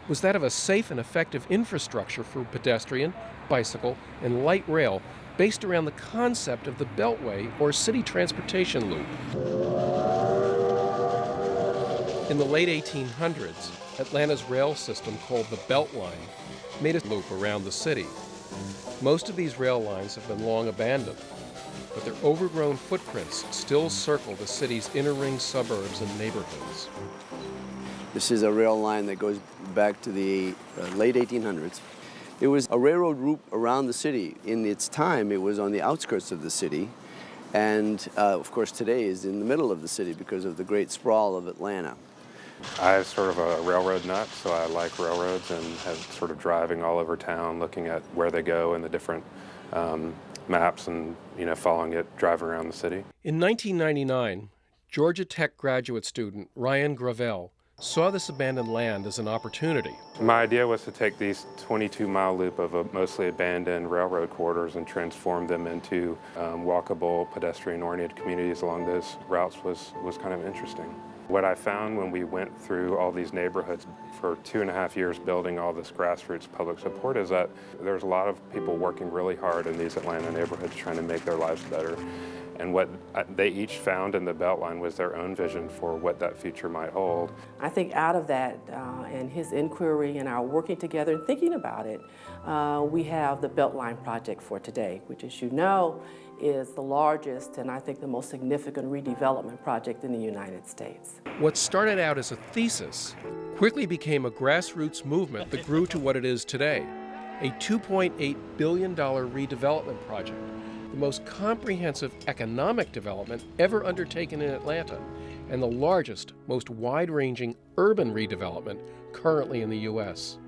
was that of a safe and effective infrastructure for pedestrian, bicycle, and light rail based around the concept of the Beltway or city transportation loop. In the late 1800s, Atlanta's rail system, called the Beltline, made a loop around the city. Most of these rail lines have been long abandoned, but their overgrown footprints still circle the city's inner ring suburbs and neighborhoods. This is a rail line that goes back to the late 1800s. It was a railroad route around the city. In its time, it was on the outskirts of the city, and of course today is in the middle of the city because of the great sprawl of Atlanta. I'm sort of a railroad nut, so I like railroads and have sort of driving all over town, looking at where they go and the different maps and, following it, driving around the city. In 1999, Georgia Tech graduate student Ryan Gravel saw this abandoned land as an opportunity. My idea was to take these 22-mile loop of mostly abandoned railroad corridors and transform them into walkable, pedestrian-oriented communities along those routes was kind of interesting. What I found when we went through all these neighborhoods for 2.5 years building all this grassroots public support is that there's a lot of people working really hard in these Atlanta neighborhoods trying to make their lives better. And what they each found in the Beltline was their own vision for what that future might hold. I think out of that and his inquiry and our working together and thinking about it, we have the Beltline project for today, which, as you know, is the largest and I think the most significant redevelopment project in the United States. What started out as a thesis quickly became a grassroots movement that grew to what it is today, a $2.8 billion redevelopment project, the most comprehensive economic development ever undertaken in Atlanta, and the largest, most wide-ranging urban redevelopment currently in the U.S.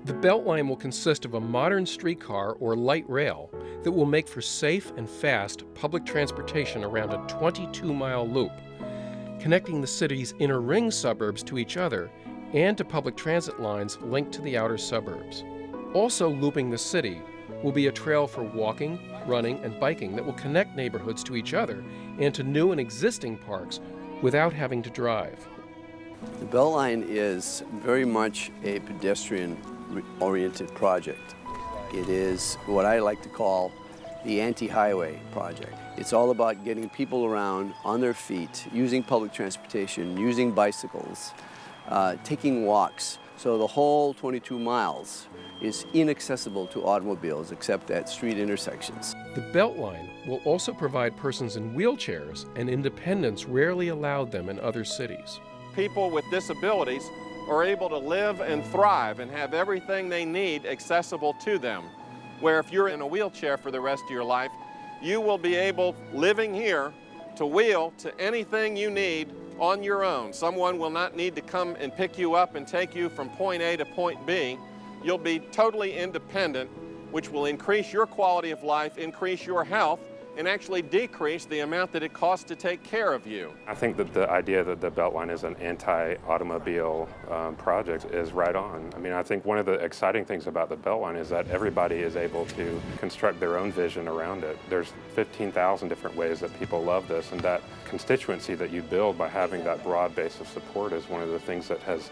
The Beltline will consist of a modern streetcar or light rail that will make for safe and fast public transportation around a 22-mile loop, connecting the city's inner ring suburbs to each other and to public transit lines linked to the outer suburbs. Also looping the city will be a trail for walking, running, and biking that will connect neighborhoods to each other and to new and existing parks without having to drive. The Beltline is very much a pedestrian-oriented project. It is what I like to call the anti-highway project. It's all about getting people around on their feet, using public transportation, using bicycles, taking walks. So the whole 22 miles is inaccessible to automobiles except at street intersections. The Beltline will also provide persons in wheelchairs an independence rarely allowed them in other cities. People with disabilities are able to live and thrive and have everything they need accessible to them. Where if you're in a wheelchair for the rest of your life, you will be able, living here, to wheel to anything you need on your own. Someone will not need to come and pick you up and take you from point A to point B. You'll be totally independent, which will increase your quality of life, increase your health, and actually decrease the amount that it costs to take care of you. I think that the idea that the Beltline is an anti-automobile project is right on. I mean, I think one of the exciting things about the Beltline is that everybody is able to construct their own vision around it. There's 15,000 different ways that people love this, and that constituency that you build by having that broad base of support is one of the things that has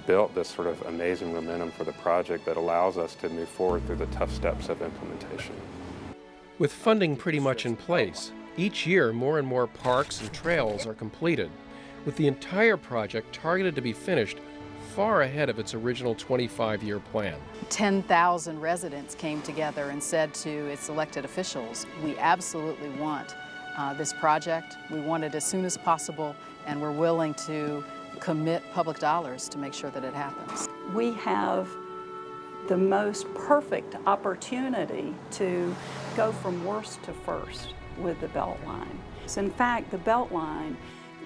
built this sort of amazing momentum for the project that allows us to move forward through the tough steps of implementation. With funding pretty much in place, each year more and more parks and trails are completed, with the entire project targeted to be finished far ahead of its original 25-year plan. 10,000 residents came together and said to its elected officials, we absolutely want this project. We want it as soon as possible, and we're willing to commit public dollars to make sure that it happens. We have the most perfect opportunity to go from worst to first with the Beltline. So in fact, the Beltline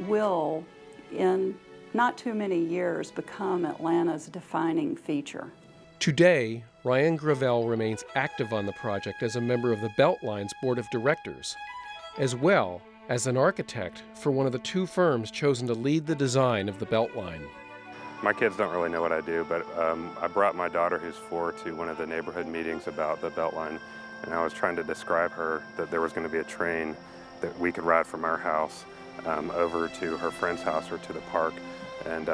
will, in not too many years, become Atlanta's defining feature. Today, Ryan Gravel remains active on the project as a member of the Beltline's board of directors, as well as an architect for one of the two firms chosen to lead the design of the Beltline. My kids don't really know what I do, but I brought my daughter, who's 4, to one of the neighborhood meetings about the Beltline, and I was trying to describe her that there was going to be a train that we could ride from our house over to her friend's house or to the park, and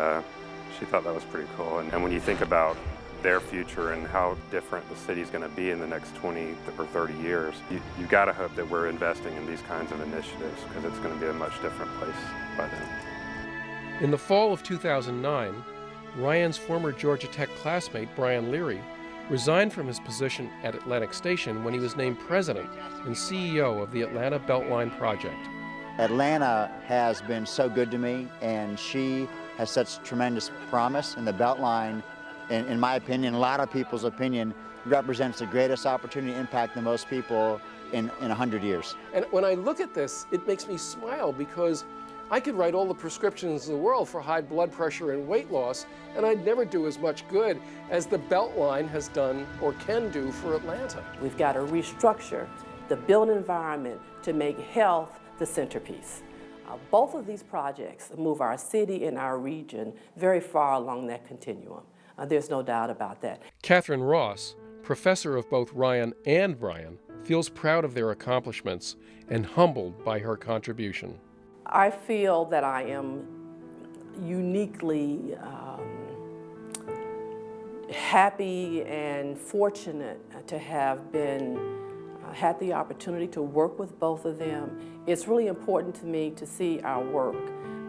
She thought that was pretty cool. And when you think about their future and how different the city's going to be in the next 20 or 30 years, you got to hope that we're investing in these kinds of initiatives, because it's going to be a much different place by then. In the fall of 2009, Ryan's former Georgia Tech classmate, Brian Leary, resigned from his position at Atlantic Station when he was named president and CEO of the Atlanta Beltline Project. Atlanta has been so good to me, and she has such tremendous promise, and the Beltline, in my opinion, a lot of people's opinion, represents the greatest opportunity to impact the most people in 100 years. And when I look at this, it makes me smile, because I could write all the prescriptions in the world for high blood pressure and weight loss, and I'd never do as much good as the Beltline has done or can do for Atlanta. We've got to restructure the built environment to make health the centerpiece. Both of these projects move our city and our region very far along that continuum. There's no doubt about that. Catherine Ross, professor of both Ryan and Brian, feels proud of their accomplishments and humbled by her contribution. I feel that I am uniquely happy and fortunate to have had the opportunity to work with both of them. It's really important to me to see our work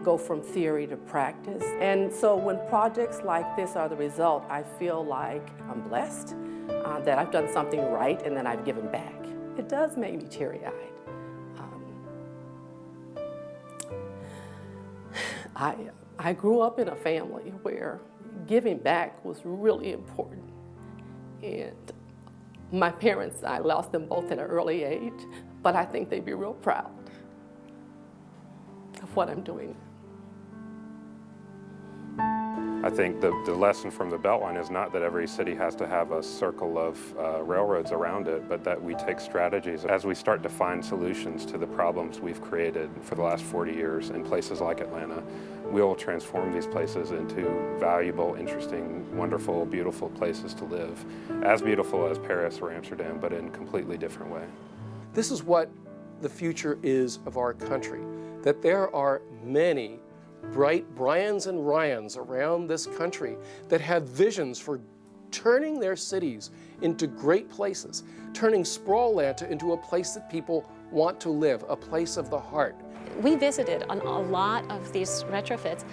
go from theory to practice. And so when projects like this are the result, I feel like I'm blessed, that I've done something right and that I've given back. It does make me teary-eyed. I grew up in a family where giving back was really important. And my parents, I lost them both at an early age, but I think they'd be real proud of what I'm doing. I think the lesson from the Beltline is not that every city has to have a circle of railroads around it, but that we take strategies as we start to find solutions to the problems we've created for the last 40 years in places like Atlanta. We'll transform these places into valuable, interesting, wonderful, beautiful places to live. As beautiful as Paris or Amsterdam, but in a completely different way. This is what the future is of our country, that there are many bright Brians and Ryans around this country that have visions for turning their cities into great places, turning sprawl Atlanta into a place that people want to live, a place of the heart. We visited on a lot of these retrofits,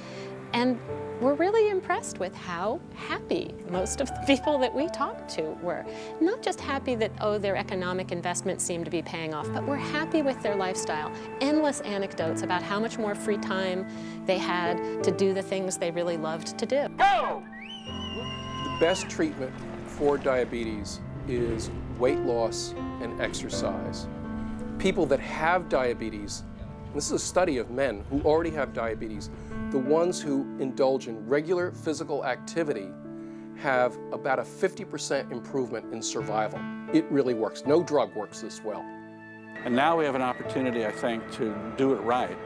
and we're really impressed with how happy most of the people that we talked to were. Not just happy that, oh, their economic investments seem to be paying off, but we're happy with their lifestyle. Endless anecdotes about how much more free time they had to do the things they really loved to do. Go! The best treatment for diabetes is weight loss and exercise. People that have diabetes, and this is a study of men who already have diabetes, the ones who indulge in regular physical activity have about a 50% improvement in survival. It really works. No drug works this well. And now we have an opportunity, I think, to do it right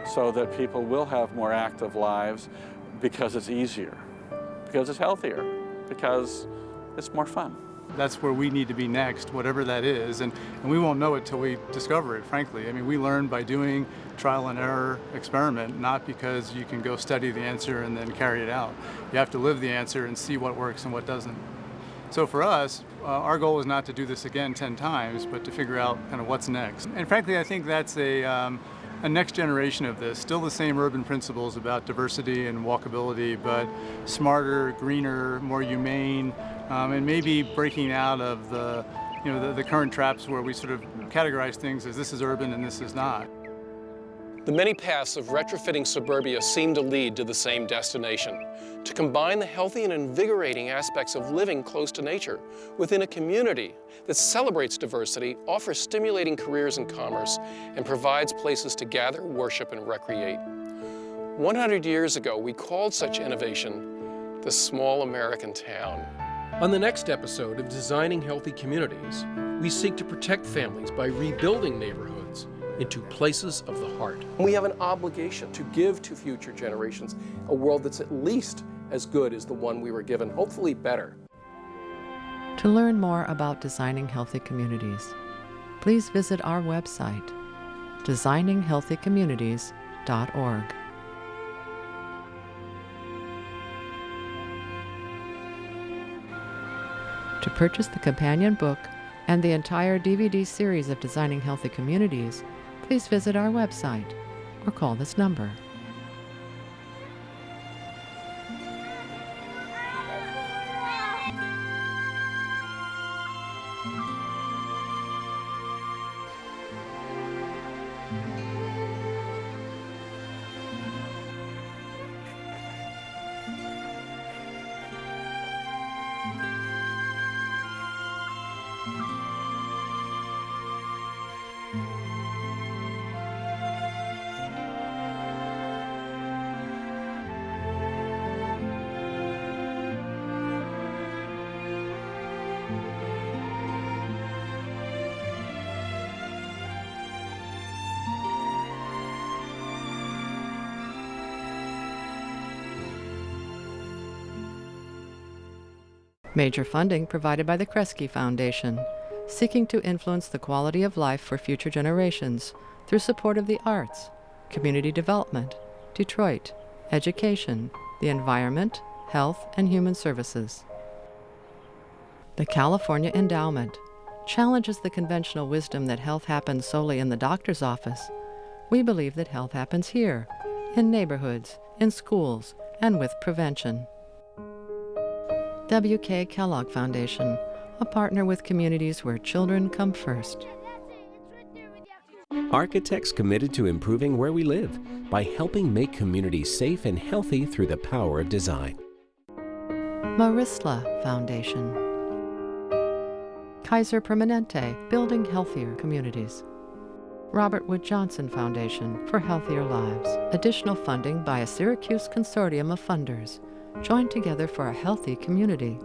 so that people will have more active lives because it's easier, because it's healthier, because it's more fun. That's where we need to be next, whatever that is, and we won't know it till we discover it, frankly. I mean, we learn by doing trial and error experiment, not because you can go study the answer and then carry it out. You have to live the answer and see what works and what doesn't. So for us, our goal is not to do this again 10 times, but to figure out kind of what's next. And frankly, I think that's a next generation of this. Still the same urban principles about diversity and walkability, but smarter, greener, more humane, and maybe breaking out of the current traps where we sort of categorize things as this is urban and this is not. The many paths of retrofitting suburbia seem to lead to the same destination: to combine the healthy and invigorating aspects of living close to nature within a community that celebrates diversity, offers stimulating careers and commerce, and provides places to gather, worship, and recreate. 100 years ago, we called such innovation the small American town. On the next episode of Designing Healthy Communities, we seek to protect families by rebuilding neighborhoods into places of the heart. We have an obligation to give to future generations a world that's at least as good as the one we were given, hopefully better. To learn more about designing healthy communities, please visit our website, designinghealthycommunities.org. To purchase the companion book and the entire DVD series of Designing Healthy Communities, please visit our website or call this number. Major funding provided by the Kresge Foundation, seeking to influence the quality of life for future generations through support of the arts, community development, Detroit, education, the environment, health, and human services. The California Endowment challenges the conventional wisdom that health happens solely in the doctor's office. We believe that health happens here, in neighborhoods, in schools, and with prevention. W.K. Kellogg Foundation, a partner with communities where children come first. Architects committed to improving where we live by helping make communities safe and healthy through the power of design. Marisla Foundation. Kaiser Permanente, building healthier communities. Robert Wood Johnson Foundation for Healthier Lives. Additional funding by a Syracuse consortium of funders, joined together for a healthy community.